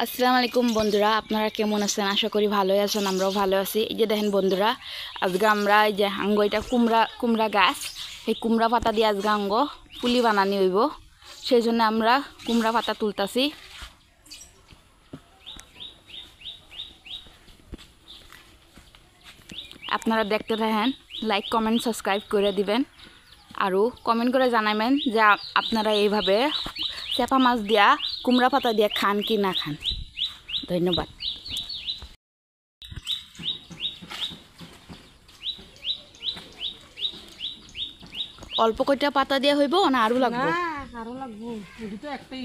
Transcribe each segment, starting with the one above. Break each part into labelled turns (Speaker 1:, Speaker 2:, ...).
Speaker 1: আসসালামু আলাইকুম বন্ধুরা, আপনারা কেমন আছেন? আশা করি ভালোই আছেন। আমরাও ভালো আছি। এই যে দেখেন বন্ধুরা, আজকে আমরা এই যে আঙ্গ এটা কুমড়া গাছ, এই কুমড়া পাতা দিয়ে আজকে আঙ্গ পুলি বানানি হইব। সেই জন্য আমরা কুমড়া পাতা তুলতাছি। আপনারা দেখতে থাকেন, লাইক কমেন্ট সাবস্ক্রাইব করে দিবেন, আরও কমেন্ট করে জানাবেন যে আপনারা এইভাবে চেপা মাছ দিয়া কুমড়া পাতা দিয়ে খান কি না খান। ধন্যবাদ। অল্প কয়টা পাতা দিয়া হইব না আরো লাগবে?
Speaker 2: আরো লাগবো, এটি তো একটাই।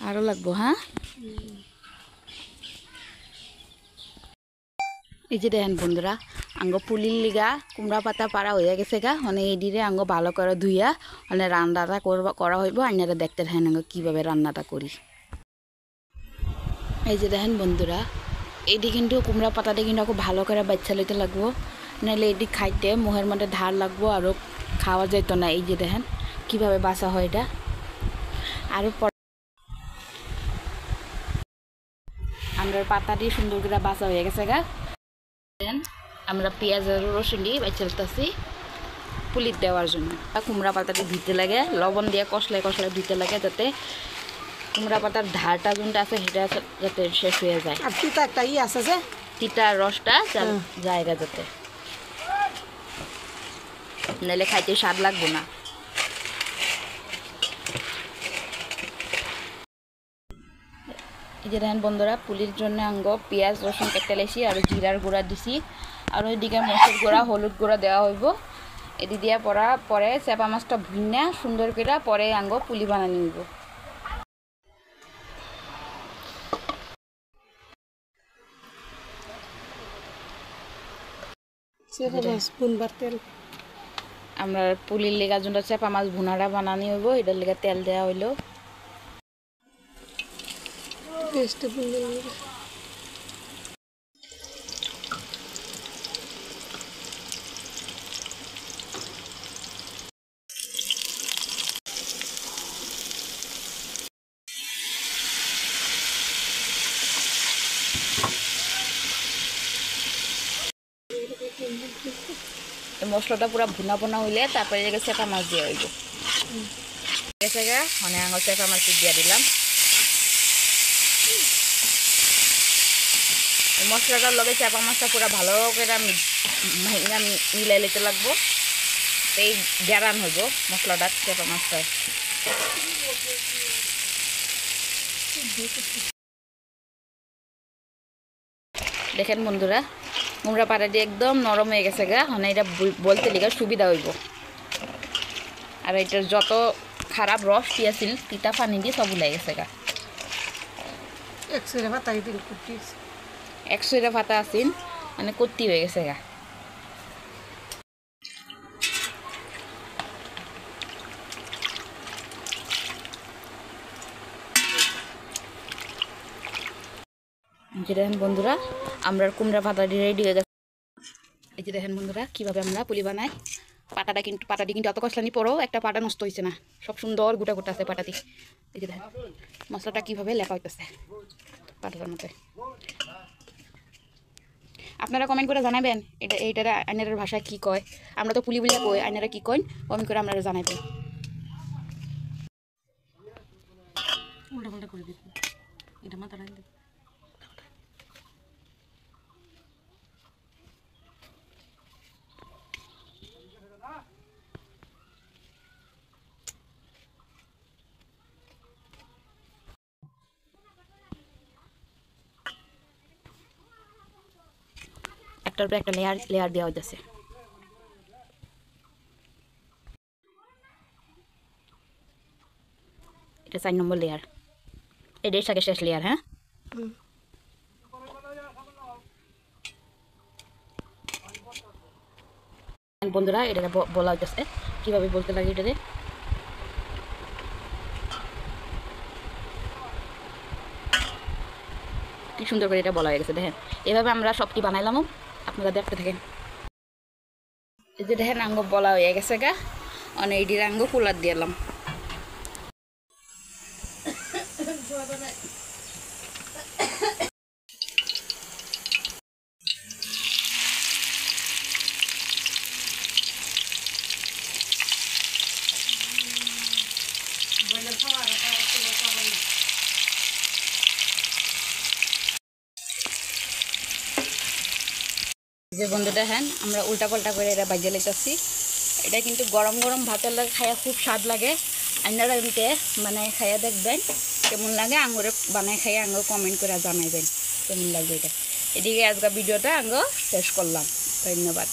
Speaker 1: আরো লাগবো, হ্যাঁ। এই যে দেখেন বন্ধুরা, আঙ্গ পুলির লিগা কুমড়া পাতা পাড়া হয়ে গেছে গা, মানে এদিরে আঙ্গ ভালো করে ধুইয়া মানে রান্নাটা করা হইব। আপনারা দেখতে থাকেন আঙ্গ কীভাবে রান্নাটা করি। এই যে দেখেন বন্ধুরা, এটি কিন্তু কুমড়া পাতাটা কিন্তু খুব ভালো করে বাচ্চা লইতে লাগবো, নাহলে এটি খাইতে মুখের মধ্যে ধার লাগবো, আরও খাওয়া যেত না। এই যে দেখেন কীভাবে বাছা হয় এটা। আরও আমরা পাতাটি সুন্দর করে বাছা হয়ে গেছে গা। আমরা পেঁয়াজ আর রসুন দিয়ে বাচ্চালতেছি পুলির দেওয়ার জন্য। কুমড়া পাতাটি ধুতে লাগে, লবণ দিয়ে কষলায় ধুতে লাগে, যাতে কুমড়া পাতার ধারটা যোনটা আছে সেটা যাতে শেষ হয়ে যায়।
Speaker 2: আর তিতা একটা আছে যে
Speaker 1: তিতার রসটা জায়গা যাতে, নাহলে খাইতে স্বাদ লাগবে না। এই যে দেখেন বন্ধুরা, পুলির জন্য আঙ্গ পেঁয়াজ রসুন কেটে লেছি, আর জিরার গুঁড়া দিছি, আর ওইদিকে মরিচের গুঁড়া হলুদ গুঁড়া দেওয়া হইব। এটি দিয়ে পরে চেপা মাছটা ভুইনা সুন্দর করে পরে আঙ্গ পুলি বানানি হইব। আমরা পুলির লেগা জন্য চেপা মাছ ভুনাটা বানানি হইব, এটার লেগে তেল দেওয়া হইল। মশলাটা পুরো ভুনা হইলে তারপরে চেপা মাছ দিয়ে হইব। গেছে গা, মানে আঙুল চেপা মাছ দিয়ে দিলাম। মশলাটার লগে চেপা মাছটা পুরো ভালো করে মিলাই লিতে লাগবো, এই গ্যারান হইব মশলাটা চেপা মাছটা। দেখেন বন্ধুরা, কুমড়া পাতাটি একদম নরম হয়ে গেছে গা, মানে এটা বলতে লিগে সুবিধা হইব। আর এটার যত খারাপ রসটি আছিল তিতা পানি দিয়ে সব উলাই গেছে গা। একশোটা পাতা আছিল মানে কত্তি হয়ে গেছে গা। যে দেখেন বন্ধুরা, আমরা কুমড়া পাতাটি রেডি হয়ে গেছে। এই যে দেখেন বন্ধুরা, কীভাবে আমরা পুলি বানাই। পাতাটি কিন্তু অত কষলানি পরেও একটা পাতা নষ্ট হয়েছে না, সব সুন্দর গোটা আছে পাতাটি। এই যে দেখেন মশলাটা কীভাবে লেপা হইতেছে পাতাটার মধ্যে। আপনারা কমেন্ট করে জানাবেন এইটার আইনারের ভাষায় কী কয়। আমরা তো পুলি বলিয়া কই, আইনারা কী কয় কমেন্ট করে আপনারা জানাবেন। একটার পর একটা লেয়ার দেওয়া হইতেছে। এটা 4 নম্বর লেয়ার, এটাই সাথে শেষ লেয়ার। হ্যাঁ বন্ধুরা, এটা বলা হইতেছে কীভাবে বলতে লাগে। এটাতে কি সুন্দর করে এটা বলা হয়ে গেছে। দেখেন এভাবে আমরা সবটি বানাইলামও, আপনারা দেখতে থাকেন। এই যে দেখেন আঙ্গ বলা হয়ে গেছে গা, অনেক এটির আঙ্গ কুলার দিলাম। যে বন্ধুটা হ্যাঁ আমরা উল্টা পাল্টা করে এটা বাজিয়ে লাইতেছি। এটা কিন্তু গরম গরম ভাতের লাগে খাইয়া খুব স্বাদ লাগে। আপনারা এমনিতে মানে খাইয়া দেখবেন কেমন লাগে, আঙুরে বানাই খাইয়া আঙুর কমেন্ট করে জানাইবেন কেমন লাগবে এটা। এদিকে আজকে ভিডিওটা আঙ্গ শেষ করলাম। ধন্যবাদ।